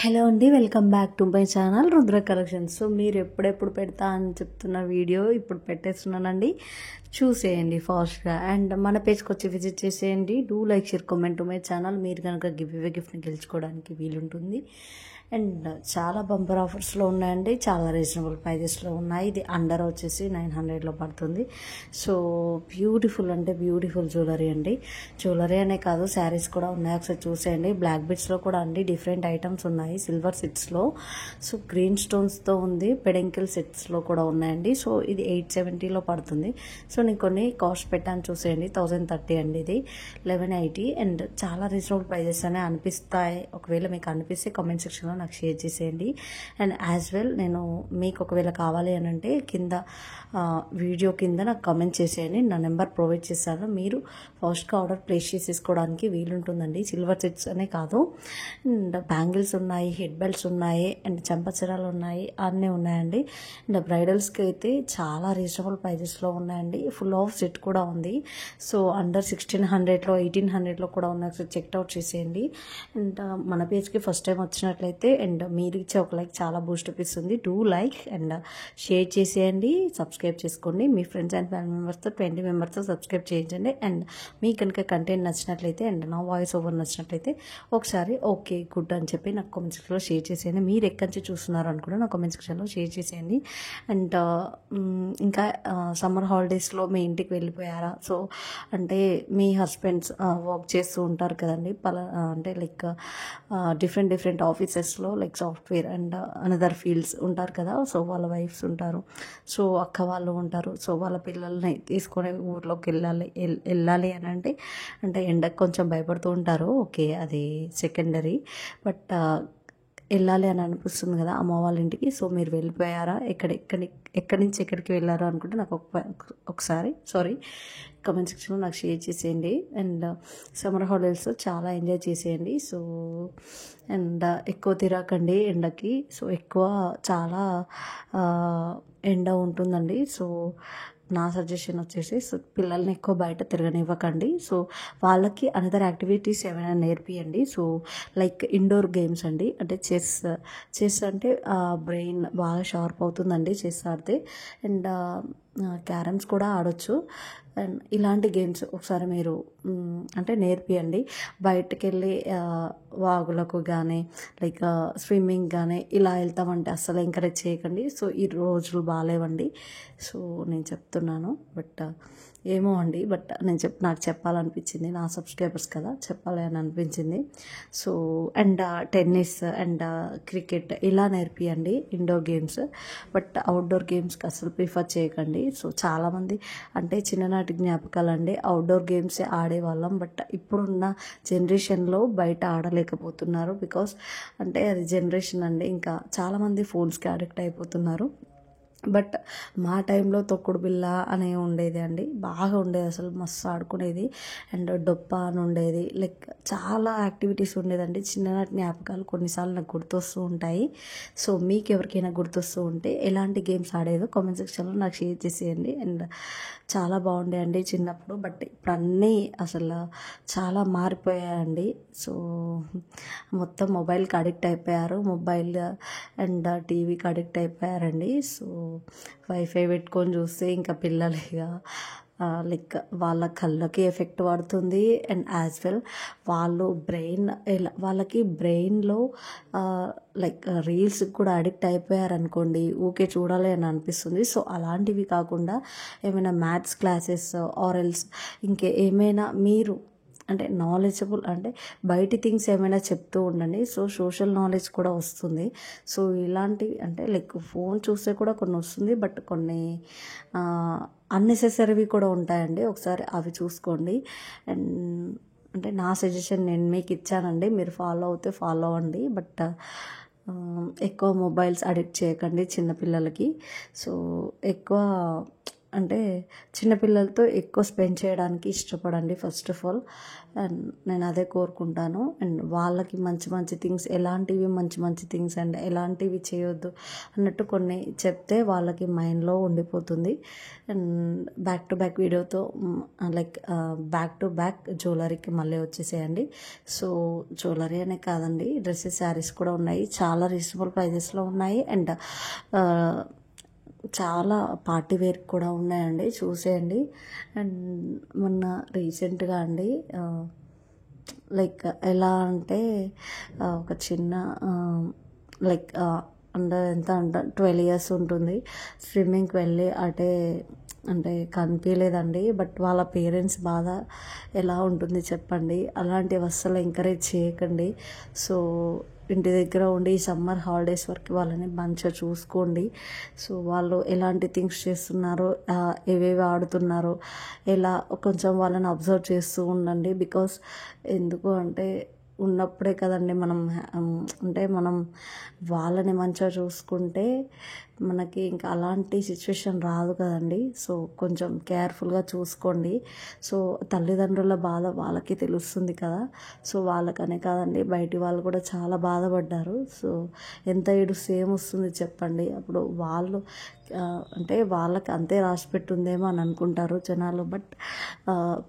Hello అండి, welcome back to my channel Rudra collections. So మీరు ఎప్పుడెప్పుడు పెడతా అని చెప్తున్న వీడియో ఇప్పుడు పెట్టేస్తున్నానండి, చూసేయండి ఫాస్ట్గా. అండ్ మన పేజ్కి వచ్చి విజిట్ చేసేయండి. Do like, share, comment to my channel. మీరు కనుక గిఫ్ట్ని గెలుచుకోవడానికి వీలుంటుంది. అండ్ చాలా బంపర్ ఆఫర్స్లో ఉన్నాయండి, చాలా రీజనబుల్ ప్రైజెస్లో ఉన్నాయి. ఇది అండర్ వచ్చేసి 900లో పడుతుంది. సో బ్యూటిఫుల్ అంటే బ్యూటిఫుల్ జ్యువెలరీ అండి. జ్యువెలరీ అనే కాదు, శారీస్ కూడా ఉన్నాయి, ఒకసారి చూసేయండి. బ్లాక్ బిట్స్లో కూడా అండి డిఫరెంట్ ఐటమ్స్ ఉన్నాయి. సిల్వర్ సెట్స్లో, సో గ్రీన్ స్టోన్స్తో ఉంది. పెడెంకిల్ సెట్స్లో కూడా ఉన్నాయండి. సో ఇది 870లో పడుతుంది. సో నేను కొన్ని కాస్ట్ పెట్టాను, చూసేయండి. 1030 అండి, ఇది 1180. అండ్ చాలా రీజనబుల్ ప్రైజెస్ అనే అనిపిస్తాయి. ఒకవేళ మీకు అనిపిస్తే కామెంట్ సెక్షన్లో నాకు షేర్ చేసేయండి. అండ్ యాజ్ వెల్ నేను మీకు ఒకవేళ కావాలి అని అంటే కింద వీడియో కింద నాకు కామెంట్ చేసేయండి, నా నెంబర్ ప్రొవైడ్ చేస్తాను. మీరు ఫాస్ట్గా ఆర్డర్ ప్లేస్ చేసేసుకోవడానికి వీలుంటుందండి. సిల్వర్ సెట్స్ అనే కాదు, అండ్ బ్యాంగిల్స్ ఉన్నాయి, హెడ్ బెల్ట్స్ ఉన్నాయి, అండ్ చెంపచరాలు ఉన్నాయి, అన్నీ ఉన్నాయండి. అండ్ బ్రైడల్స్కి అయితే చాలా రీజనబుల్ ప్రైజెస్లో ఉన్నాయండి. ఫుల్ ఆఫ్ సెట్ కూడా ఉంది. సో అండర్ 1600లో 1800లో కూడా ఉన్నాయి. సో చెక్అవుట్ చేసేయండి. అండ్ మన పేజ్కి ఫస్ట్ టైం వచ్చినట్లయితే అండ్ మీరు ఇచ్చే ఒక లైక్ చాలా బూస్టప్ ఇస్తుంది. డూ లైక్ అండ్ షేర్ చేసేయండి, సబ్స్క్రైబ్ చేసుకోండి. మీ ఫ్రెండ్స్ అండ్ ఫ్యామిలీ మెంబర్స్తో 20 మెంబర్స్తో సబ్స్క్రైబ్ చేయించండి. అండ్ మీకు కనుక కంటెంట్ నచ్చినట్లయితే అండ్ నా వాయిస్ ఓవర్ నచ్చినట్లయితే ఒకసారి ఓకే గుడ్ అని చెప్పి నాకు కామెంట్ సెక్షన్లో షేర్ చేసేయండి. మీరు ఎక్కడి నుంచి చూస్తున్నారు అని కూడా నా కామెంట్ సెక్షన్లో షేర్ చేసేయండి. అండ్ ఇంకా సమ్మర్ హాలిడేస్లో మీ ఇంటికి వెళ్ళిపోయారా? సో అంటే మీ హస్బెండ్స్ వర్క్ చేస్తూ ఉంటారు కదండి, అంటే లైక్ డిఫరెంట్ ఆఫీసెస్లో like software and another fields ఉంటారు కదా. సో వాళ్ళ వైఫ్స్ ఉంటారు, సో అక్క వాళ్ళు ఉంటారు. సో వాళ్ళ పిల్లల్ని తీసుకొని ఊర్లోకి వెళ్ళాలి అని అంటే ఎండకు కొంచెం భయపడుతూ ఉంటారు. ఓకే, అది సెకండరీ. బట్ వెళ్ళాలి అని అనిపిస్తుంది కదా అమ్మ వాళ్ళ ఇంటికి. సో మీరు వెళ్ళిపోయారా? ఎక్కడి నుంచి ఎక్కడికి వెళ్ళారు అనుకుంటే నాకు ఒకసారి కామెంట్ సెక్షన్లో నాకు షేర్ చేసేయండి. అండ్ సమ్మర్ హాలిడేస్ చాలా ఎంజాయ్ చేసేయండి. సో అండ్ ఎక్కువ తిరగకండి ఎండకి. సో చాలా ఎండ ఉంటుందండి. సో నా సజెషన్ వచ్చేసి పిల్లల్ని ఎక్కువ బయట తిరగనివ్వకండి. సో వాళ్ళకి అనదర్ యాక్టివిటీస్ ఏమైనా నేర్పియండి. సో లైక్ ఇండోర్ గేమ్స్ అండి, అంటే చెస్ అంటే బ్రెయిన్ బాగా షార్ప్ అవుతుందండి చెస్ ఆడితే. అండ్ క్యారమ్స్ కూడా ఆడొచ్చు. అండ్ ఇలాంటి గేమ్స్ ఒకసారి మీరు అంటే నేర్పియండి. బయటకు వెళ్ళి వాగులకు కానీ లైక్ స్విమ్మింగ్ కానీ ఇలా వెళ్తామంటే అస్సలు ఎంకరేజ్ చేయకండి. సో ఈ రోజులు బాగాలేవండి. సో నేను చెప్తున్నాను, బట్ ఏమో అండి, బట్ నాకు చెప్పాలనిపించింది, నా సబ్స్క్రైబర్స్ కదా చెప్పాలి అని అనిపించింది. So and tennis and cricket ఇలా నేర్పియండి, ఇండోర్ గేమ్స్. బట్ అవుట్డోర్ గేమ్స్కి అసలు ప్రిఫర్ చేయకండి. సో చాలామంది అంటే చిన్ననాటి జ్ఞాపకాలు అండి, అవుట్డోర్ గేమ్సే ఆడేవాళ్ళం. బట్ ఇప్పుడున్న జనరేషన్లో బయట ఆడలేకపోతున్నారు. బికాస్ అంటే అది జనరేషన్ అండి, ఇంకా చాలామంది ఫోన్స్కి అడిక్ట్ అయిపోతున్నారు. బట్ మా టైంలో తొక్కుడు బిళ్ళ అనే ఉండేది అండి, బాగా ఉండేది, అసలు మస్తు ఆడుకునేది. అండ్ డొప్ప అని ఉండేది, లైక్ చాలా యాక్టివిటీస్ ఉండేదండి. చిన్ననాటి జ్ఞాపకాలు కొన్నిసార్లు నాకు గుర్తొస్తూ ఉంటాయి. సో మీకు ఎవరికైనా గుర్తొస్తూ ఉంటే ఎలాంటి గేమ్స్ ఆడేదో కామెంట్ సెక్షన్లో నాకు షేర్ చేసేయండి. అండ్ చాలా బాగుండేయండి చిన్నప్పుడు, బట్ ఇప్పుడు అన్నీ అసలు చాలా మారిపోయాయండి. సో మొత్తం మొబైల్కి అడిక్ట్ అయిపోయారు, మొబైల్ అండ్ టీవీకి అడిక్ట్ అయిపోయారండి. సో వైఫై పెట్టుకొని చూస్తే ఇంకా పిల్లలుగా లైక్ వాళ్ళ కళ్ళకి ఎఫెక్ట్ పడుతుంది. అండ్ యాజ్ వెల్ వాళ్ళకి బ్రెయిన్లో లైక్ రీల్స్కి కూడా అడిక్ట్ అయిపోయారనుకోండి, ఊకే చూడాలి అని అనిపిస్తుంది. సో అలాంటివి కాకుండా ఏమైనా మ్యాథ్స్ క్లాసెస్ ఆర్ఎల్స్ ఏమైనా మీరు అంటే నాలెడ్జబుల్ అంటే బయటి థింగ్స్ ఏమైనా చెప్తూ ఉండండి. సో సోషల్ నాలెడ్జ్ కూడా వస్తుంది. సో ఇలాంటివి అంటే లైక్ ఫోన్ చూస్తే కూడా కొన్ని వస్తుంది, బట్ కొన్ని అన్నెసెసరీవి కూడా ఉంటాయండి. ఒకసారి అవి చూసుకోండి. అండ్ అంటే నా సజెషన్ నేను మీకు ఇచ్చానండి, మీరు ఫాలో అవుతే ఫాలో అవ్వండి. బట్ ఎక్కువ మొబైల్స్ అడిక్ట్ చేయకండి చిన్నపిల్లలకి. సో ఎక్కువ అంటే చిన్నపిల్లలతో ఎక్కువ స్పెండ్ చేయడానికి ఇష్టపడండి ఫస్ట్ ఆఫ్ ఆల్. అండ్ నేను అదే కోరుకుంటాను. అండ్ వాళ్ళకి మంచి మంచి థింగ్స్, ఎలాంటివి మంచి మంచి థింగ్స్ అండ్ ఎలాంటివి చేయొద్దు అన్నట్టు కొన్ని చెప్తే వాళ్ళకి మైండ్లో ఉండిపోతుంది. అండ్ బ్యాక్ టు బ్యాక్ వీడియోతో లైక్ బ్యాక్ టు బ్యాక్ జ్యువెలరీకి మళ్ళీ వచ్చేసేయండి. సో జ్యువెలరీ అనే కాదండి, డ్రెస్సెస్, శారీస్ కూడా ఉన్నాయి. చాలా రీజనబుల్ ప్రైజెస్లో ఉన్నాయి. అండ్ చాలా పార్టీ వేర్ కూడా ఉన్నాయండి, చూసేయండి. అండ్ మొన్న రీసెంట్గా అండి లైక్ ఎలా అంటే ఒక చిన్న లైక్ ఎంత అంటే 12 years ఉంటుంది, స్విమ్మింగ్కి వెళ్ళి అంటే కనిపించలేదండి. బట్ వాళ్ళ పేరెంట్స్ బాధ ఎలా ఉంటుంది చెప్పండి. అలాంటివి అస్సలు ఎంకరేజ్ చేయకండి. సో ఇంటి దగ్గర ఉండి ఈ సమ్మర్ హాలిడేస్ వరకు వాళ్ళని మంచిగా చూసుకోండి. సో వాళ్ళు ఎలాంటి థింగ్స్ చేస్తున్నారో, ఏవేవి ఆడుతున్నారో, ఎలా కొంచెం వాళ్ళని అబ్జర్వ్ చేస్తూ ఉండండి. బికాస్ ఎందుకు అంటే ఉన్నప్పుడే కదండి మనం వాళ్ళని మంచిగా చూసుకుంటే మనకి ఇంకా అలాంటి సిచ్యువేషన్ రాదు కదండి. సో కొంచెం కేర్ఫుల్గా చూసుకోండి. సో తల్లిదండ్రుల బాధ వాళ్ళకి తెలుస్తుంది కదా. సో వాళ్ళకనే కాదండి, బయటి వాళ్ళు కూడా చాలా బాధపడ్డారు. సో ఎంత ఏడు సేమ్ వస్తుంది చెప్పండి. అప్పుడు వాళ్ళు అంటే వాళ్ళకి అంతే రాసి పెట్టుందేమో అని అనుకుంటారు జనాలు. బట్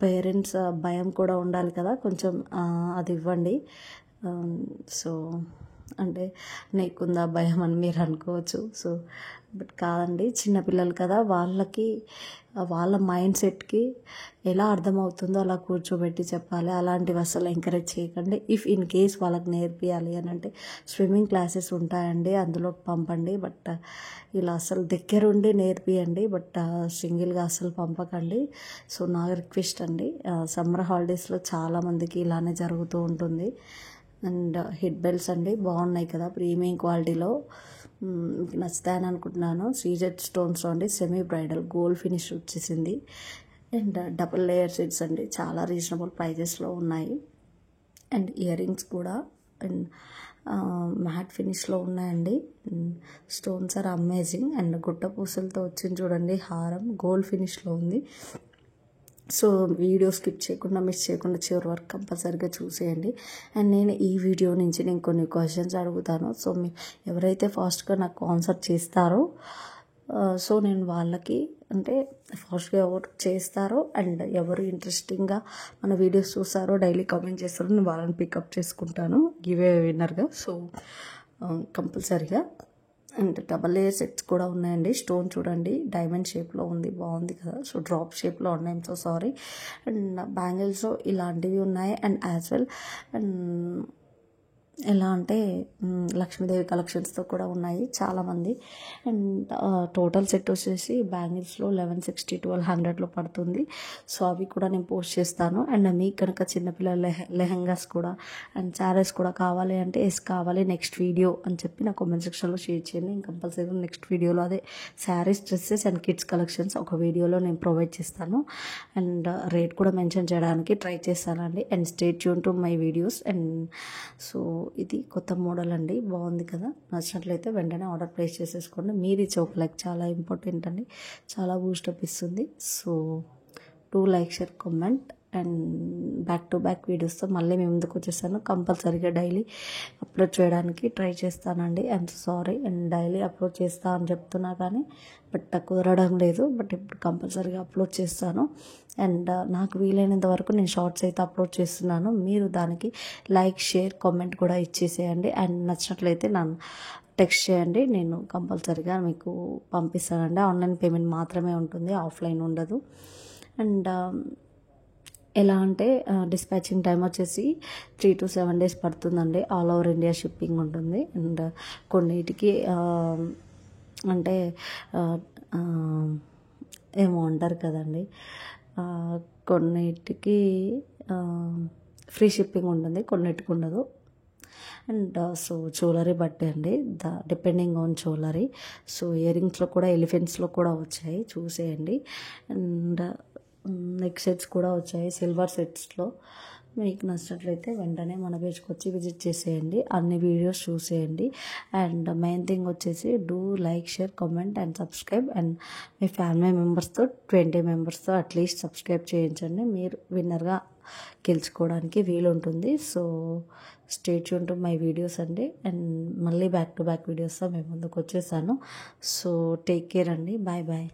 పేరెంట్స్ భయం కూడా ఉండాలి కదా, కొంచెం అది ఇవ్వండి. సో అంటే నీకుందా భయం అని మీరు అనుకోవచ్చు. సో బట్ కాదండి, చిన్నపిల్లలు కదా, వాళ్ళ మైండ్ సెట్కి ఎలా అర్థమవుతుందో అలా కూర్చోబెట్టి చెప్పాలి. అలాంటివి అసలు ఎంకరేజ్ చేయకండి. ఇఫ్ ఇన్ కేస్ వాళ్ళకి నేర్పియాలి అని అంటే స్విమ్మింగ్ క్లాసెస్ ఉంటాయండి, అందులోకి పంపండి. బట్ ఇలా అసలు దగ్గరుండి నేర్పియండి. బట్ సింగిల్గా అసలు పంపకండి. సో నా రిక్వెస్ట్ అండి. సమ్మర్ హాలిడేస్లో చాలామందికి ఇలానే జరుగుతూ ఉంటుంది. అండ్ హిట్ బెల్ట్స్ అండి బాగున్నాయి కదా, ప్రీమియం క్వాలిటీలో, మీకు నచ్చుతాయని అనుకుంటున్నాను. సీజెడ్ స్టోన్స్ అండి, సెమీ బ్రైడల్ గోల్డ్ ఫినిష్ వచ్చేసింది. అండ్ డబుల్ లేయర్ సెట్స్ అండి, చాలా రీజనబుల్ ప్రైజెస్లో ఉన్నాయి. అండ్ ఇయర్ రింగ్స్ కూడా అండ్ మ్యాట్ ఫినిష్లో ఉన్నాయండి. Stones are amazing. అండ్ గుట్ట పూసలతో వచ్చింది చూడండి హారం, గోల్డ్ ఫినిష్లో ఉంది. సో వీడియో స్కిప్ చేయకుండా, మిస్ చేయకుండా చివరి వరకు కంపల్సరీగా చూసేయండి. అండ్ నేను ఈ వీడియో నుంచి నేను కొన్ని క్వశ్చన్స్ అడుగుతాను. సో ఎవరైతే ఫాస్ట్గా నాకు ఆన్సర్ చేస్తారో సో నేను వాళ్ళకి అంటే ఫాస్ట్గా ఎవరు చేస్తారో అండ్ ఎవరు ఇంట్రెస్టింగ్గా మన వీడియోస్ చూస్తారో, డైలీ కామెంట్ చేస్తారో, నేను వాళ్ళని పికప్ చేసుకుంటాను గివే విన్నర్గా. సో కంపల్సరీగా. అండ్ డబల్ లేయర్ సెట్స్ కూడా ఉన్నాయండి. స్టోన్ చూడండి డైమండ్ షేప్లో ఉంది, బాగుంది కదా. సో డ్రాప్ షేప్లో ఉన్నాయి, సో సారీ. అండ్ బ్యాంగిల్స్లో ఇలాంటివి ఉన్నాయి. అండ్ యాజ్ వెల్ అండ్ ఎలా అంటే లక్ష్మీదేవి కలెక్షన్స్తో కూడా ఉన్నాయి చాలామంది. అండ్ టోటల్ సెట్ వచ్చేసి బ్యాంగిల్స్లో 1160 1200లో పడుతుంది. సో అవి కూడా నేను పోస్ట్ చేస్తాను. అండ్ మీకు కనుక చిన్నపిల్లల లెహంగాస్ కూడా అండ్ శారీస్ కూడా కావాలి అంటే కావాలి నెక్స్ట్ వీడియో అని చెప్పి నా కామెంట్ సెక్షన్లో షేర్ చేయండి. నేను కంపల్సరీగా నెక్స్ట్ వీడియోలో అదే saris, dresses and kids collections ఒక వీడియోలో నేను ప్రొవైడ్ చేస్తాను. అండ్ రేట్ కూడా మెన్షన్ చేయడానికి ట్రై చేస్తానండి. And stay tune to my videos. And so ఇది కొత్త మోడల్ అండి, బాగుంది కదా. నచ్చినట్లయితే వెంటనే ఆర్డర్ ప్లేస్ చేసేసుకోండి. మీరు ఇచ్చే ఒక లైక్ చాలా ఇంపార్టెంట్ అండి, చాలా బూస్టప్ ఇస్తుంది. So 2 like, share, comment. And back to back వీడియోస్తో మళ్ళీ మేము ముందుకు వచ్చేస్తాను. కంపల్సరీగా డైలీ అప్లోడ్ చేయడానికి ట్రై చేస్తానండి. I'm sorry. And daily upload చేస్తా అని చెప్తున్నా కానీ బట్ కుదరడం లేదు. బట్ ఇప్పుడు కంపల్సరీగా అప్లోడ్ చేస్తాను. అండ్ నాకు వీలైనంత వరకు నేను షార్ట్స్ అయితే అప్లోడ్ చేస్తున్నాను. మీరు దానికి లైక్, షేర్, కామెంట్ కూడా ఇచ్చేసేయండి. అండ్ నచ్చినట్లయితే నన్ను టెక్స్ట్ చేయండి, నేను కంపల్సరీగా మీకు పంపిస్తానండి. ఆన్లైన్ పేమెంట్ మాత్రమే ఉంటుంది, ఆఫ్లైన్ ఉండదు. అండ్ ఎలా అంటే డిస్పాచింగ్ టైం వచ్చేసి 3 to 7 days పడుతుందండి. ఆల్ ఓవర్ ఇండియా షిప్పింగ్ ఉంటుంది. అండ్ కొన్నిటికి అంటే ఏమో అంటారు కదండి, కొన్నిటికి ఫ్రీ షిప్పింగ్ ఉంటుంది, కొన్నిటికి ఉండదు. అండ్ సో జ్యువెలరీ బట్టి అండి, depending on jewellery. So ear రింగ్స్లో కూడా ఎలిఫెంట్స్లో కూడా వచ్చాయి, చూసేయండి. అండ్ నెక్ సెట్స్ కూడా వచ్చాయి సిల్వర్ సెట్స్లో. మీకు నచ్చినట్లయితే వెంటనే మన పేజ్కి వచ్చి విజిట్ చేసేయండి, అన్ని వీడియోస్ చూసేయండి. అండ్ మెయిన్ థింగ్ వచ్చేసి do like, share, comment and subscribe. And me family మెంబర్స్తో 20 మెంబర్స్తో అట్లీస్ట్ సబ్స్క్రైబ్ చేయించండి, మీరు విన్నర్గా గెలుచుకోవడానికి వీలుంటుంది. So stay tune to my videos అండి. అండ్ మళ్ళీ బ్యాక్ టు బ్యాక్ వీడియోస్తో మేము ముందుకు వచ్చేసాను. సో టేక్ కేర్ అండి, బాయ్ బాయ్.